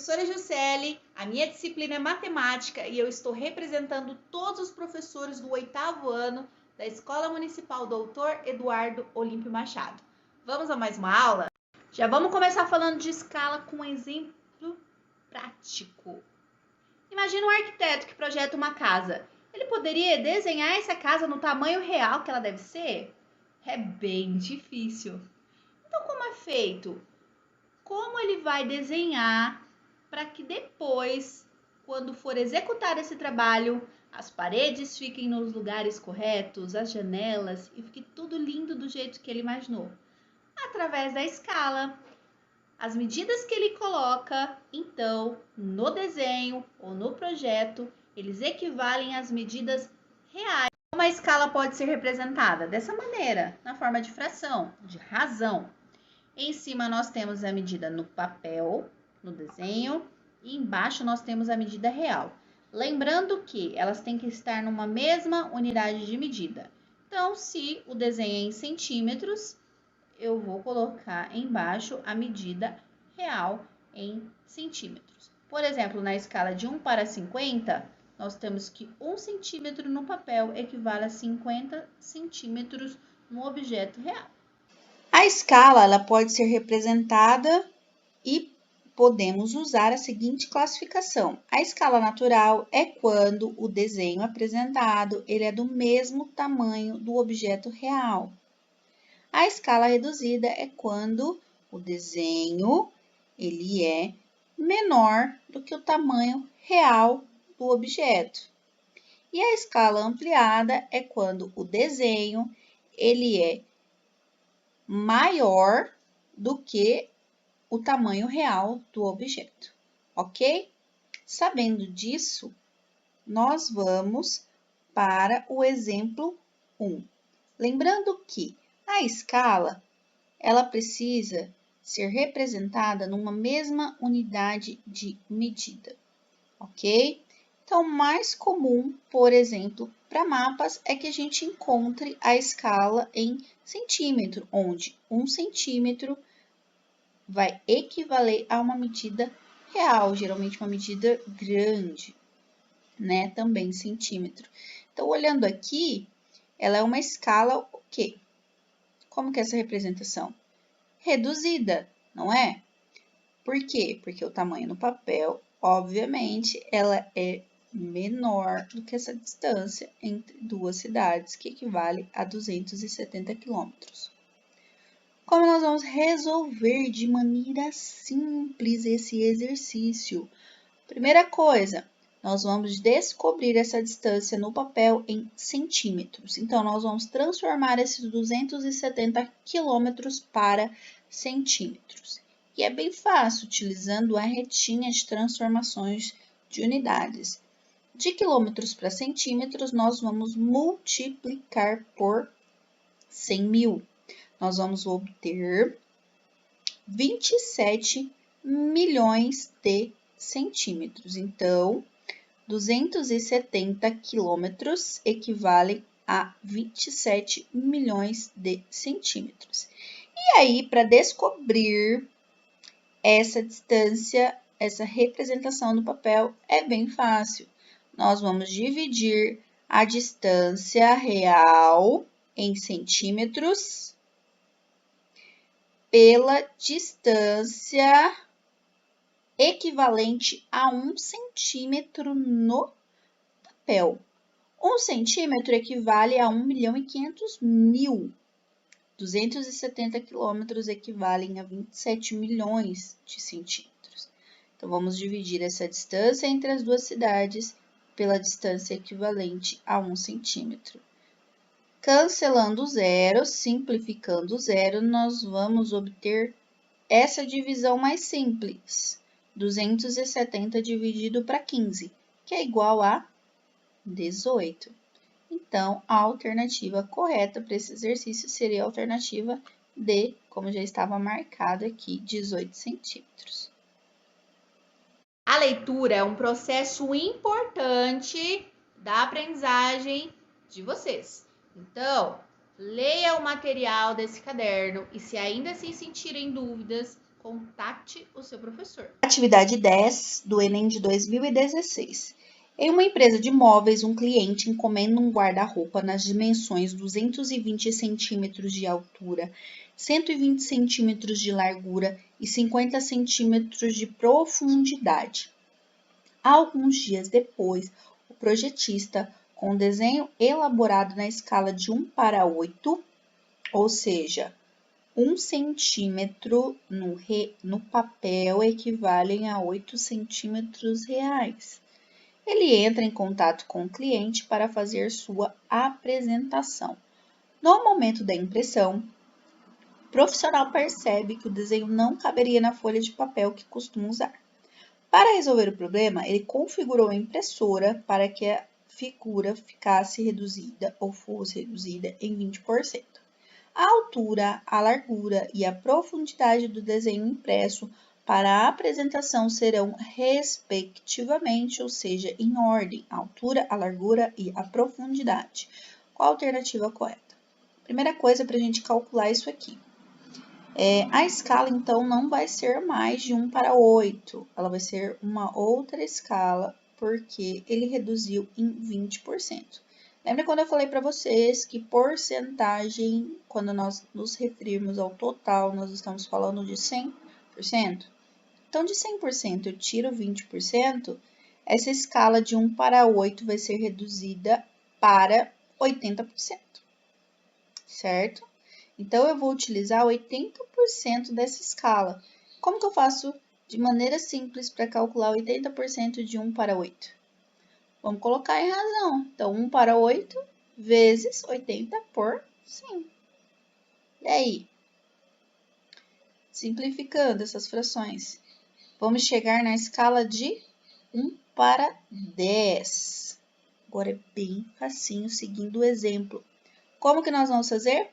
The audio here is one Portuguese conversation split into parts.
professora Juscelie, a minha disciplina é matemática e eu estou representando todos os professores do 8º ano da Escola Municipal Doutor Eduardo Olímpio Machado. Vamos a mais uma aula? Já vamos começar falando de escala com um exemplo prático. Imagina um arquiteto que projeta uma casa. Ele poderia desenhar essa casa no tamanho real que ela deve ser? É bem difícil. Então, como é feito? Como ele vai desenhar para que depois, quando for executar esse trabalho, as paredes fiquem nos lugares corretos, as janelas, e fique tudo lindo do jeito que ele imaginou? Através da escala. As medidas que ele coloca, então, no desenho ou no projeto, eles equivalem às medidas reais. Como a escala pode ser representada? Dessa maneira, na forma de fração, de razão. Em cima nós temos a medida no papel, no desenho, e embaixo nós temos a medida real. Lembrando que elas têm que estar numa mesma unidade de medida. Então, se o desenho é em centímetros, eu vou colocar embaixo a medida real em centímetros. Por exemplo, na escala de 1 para 50, nós temos que 1 centímetro no papel equivale a 50 centímetros no objeto real. A escala ela pode ser representada e podemos usar a seguinte classificação. A escala natural é quando o desenho apresentado ele é do mesmo tamanho do objeto real. A escala reduzida é quando o desenho ele é menor do que o tamanho real do objeto. E a escala ampliada é quando o desenho ele é maior do que o tamanho real do objeto, ok? Sabendo disso, nós vamos para o exemplo 1. Lembrando que a escala, ela precisa ser representada numa mesma unidade de medida, ok? Então, o mais comum, por exemplo, para mapas é que a gente encontre a escala em centímetro, onde 1 centímetro vai equivaler a uma medida real, geralmente uma medida grande, né? Também centímetro. Então, olhando aqui, ela é uma escala o quê? Como que é essa representação? Reduzida, não é? Por quê? Porque o tamanho no papel, obviamente, ela é menor do que essa distância entre duas cidades, que equivale a 270 quilômetros. Como nós vamos resolver de maneira simples esse exercício? Primeira coisa, nós vamos descobrir essa distância no papel em centímetros. Então, nós vamos transformar esses 270 quilômetros para centímetros. E é bem fácil, utilizando a retinha de transformações de unidades. De quilômetros para centímetros, nós vamos multiplicar por 100 mil. Nós vamos obter 27 milhões de centímetros. Então, 270 quilômetros equivale a 27 milhões de centímetros. E aí, para descobrir essa distância, essa representação no papel, é bem fácil. Nós vamos dividir a distância real em centímetros pela distância equivalente a 1 centímetro no papel. 1 centímetro equivale a 1.500.000. 270 quilômetros equivalem a 27 milhões de centímetros. Então, vamos dividir essa distância entre as duas cidades pela distância equivalente a 1 centímetro. Cancelando o zero, simplificando o zero, nós vamos obter essa divisão mais simples. 270 dividido para 15, que é igual a 18. Então, a alternativa correta para esse exercício seria a alternativa D, como já estava marcado aqui, 18 centímetros. A leitura é um processo importante da aprendizagem de vocês. Então, leia o material desse caderno e se ainda assim sentirem dúvidas, Contate o seu professor. Atividade 10 do Enem de 2016. Em uma empresa de móveis, um cliente encomenda um guarda-roupa nas dimensões 220 centímetros de altura, 120 centímetros de largura e 50 centímetros de profundidade. Alguns dias depois, o projetista, com o desenho elaborado na escala de 1:8, ou seja, 1 centímetro no papel equivalem a 8 centímetros reais. Ele entra em contato com o cliente para fazer sua apresentação. No momento da impressão, o profissional percebe que o desenho não caberia na folha de papel que costuma usar. Para resolver o problema, ele configurou a impressora para que a figura ficasse reduzida ou fosse reduzida em 20%. A altura, a largura e a profundidade do desenho impresso para a apresentação serão respectivamente, ou seja, em ordem, a altura, a largura e a profundidade. Qual a alternativa correta? Primeira coisa para a gente calcular isso aqui. A escala, então, não vai ser mais de 1:8, ela vai ser uma outra escala, porque ele reduziu em 20%. Lembra quando eu falei para vocês que porcentagem, quando nós nos referirmos ao total, nós estamos falando de 100%? Então, de 100% eu tiro 20%, essa escala de 1:8 vai ser reduzida para 80%, certo? Então, eu vou utilizar 80% dessa escala. Como que eu faço de maneira simples para calcular 80% de 1:8? Vamos colocar em razão. Então, 1:8 vezes 80 por 100. E aí? Simplificando essas frações, vamos chegar na escala de 1:10. Agora é bem facinho, seguindo o exemplo. Como que nós vamos fazer?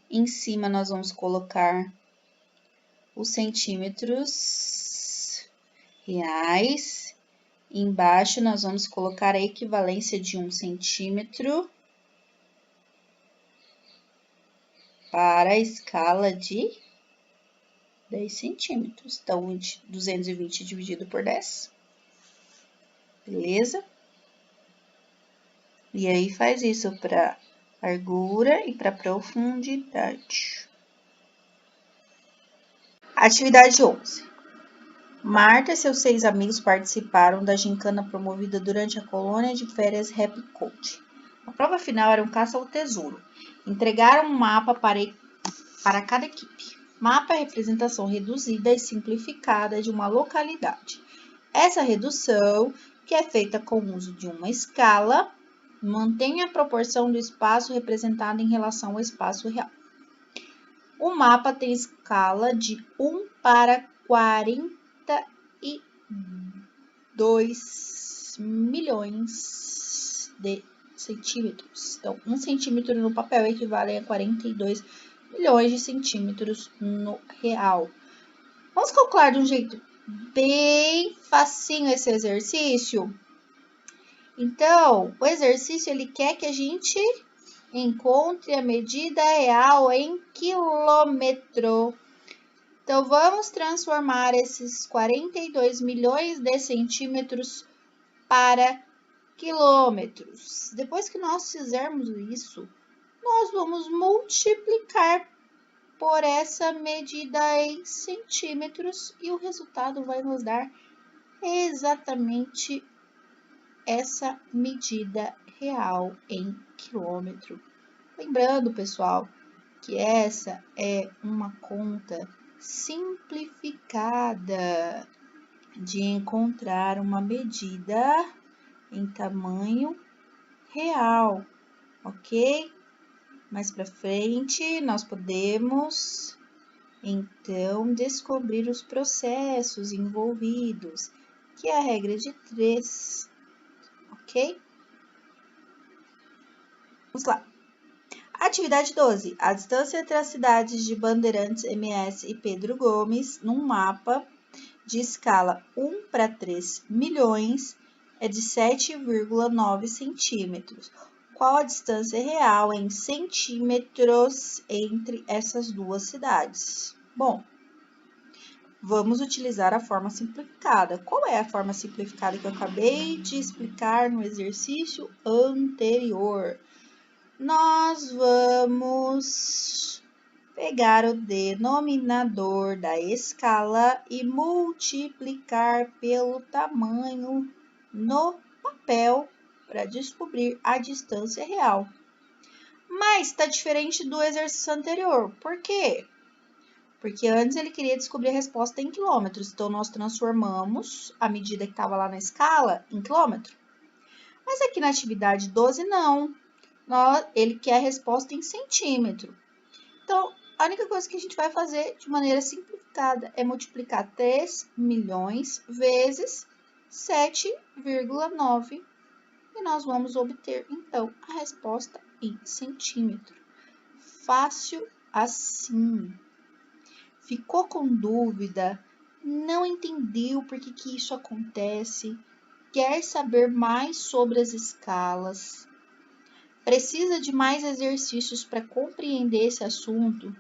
Em cima, nós vamos colocar os centímetros reais. Embaixo, nós vamos colocar a equivalência de 1 centímetro para a escala de 10 centímetros. Então, 220 dividido por 10. Beleza? E aí, faz isso para largura e para profundidade. Atividade 11. Marta e seus 6 amigos participaram da gincana promovida durante a colônia de férias Happy Code. A prova final era um caça ao tesouro. Entregaram um mapa para cada equipe. Mapa é a representação reduzida e simplificada de uma localidade. Essa redução, que é feita com o uso de uma escala, mantém a proporção do espaço representado em relação ao espaço real. O mapa tem escala de 1:42 milhões de centímetros. Então, 1 centímetro no papel equivale a 42 milhões de centímetros no real. Vamos calcular de um jeito bem facinho esse exercício? Então, o exercício ele quer que a gente encontre a medida real em quilômetro. Então, vamos transformar esses 42 milhões de centímetros para quilômetros. Depois que nós fizermos isso, nós vamos multiplicar por essa medida em centímetros e o resultado vai nos dar exatamente essa medida real em quilômetro. Lembrando, pessoal, que essa é uma conta simplificada de encontrar uma medida em tamanho real, ok? Mais para frente, nós podemos, então, descobrir os processos envolvidos, que é a regra de 3, ok? Vamos lá. Atividade 12. A distância entre as cidades de Bandeirantes, MS e Pedro Gomes, num mapa de escala 1:3 milhões, é de 7,9 centímetros. Qual a distância real em centímetros entre essas duas cidades? Bom, Vamos utilizar a forma simplificada. Qual é a forma simplificada que eu acabei de explicar no exercício anterior? Nós vamos pegar o denominador da escala e multiplicar pelo tamanho no papel para descobrir a distância real. Mas está diferente do exercício anterior. Por quê? Porque antes ele queria descobrir a resposta em quilômetros. Então, nós transformamos a medida que estava lá na escala em quilômetro. Mas aqui na atividade 12, não. Ele quer a resposta em centímetro. Então, a única coisa que a gente vai fazer de maneira simplificada é multiplicar 3 milhões vezes 7,9. E nós vamos obter, então, a resposta em centímetro. Fácil assim. Ficou com dúvida? Não entendeu por que isso acontece? Quer saber mais sobre as escalas? Precisa de mais exercícios para compreender esse assunto?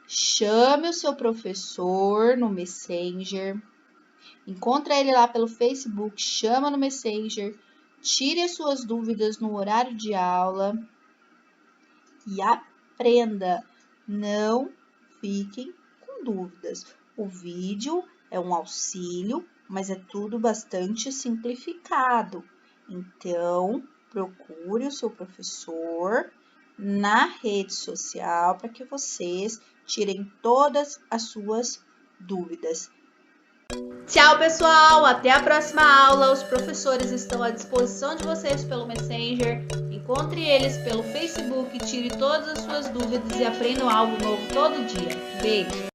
Chame o seu professor no Messenger. Encontra ele lá pelo Facebook, chama no Messenger. Tire as suas dúvidas no horário de aula e aprenda. Não fiquem com dúvidas. O vídeo é um auxílio, mas é tudo bastante simplificado. Então, procure o seu professor na rede social para que vocês tirem todas as suas dúvidas. Tchau, pessoal! Até a próxima aula. Os professores estão à disposição de vocês pelo Messenger. Encontre eles pelo Facebook, tire todas as suas dúvidas e aprendam algo novo todo dia. Beijo!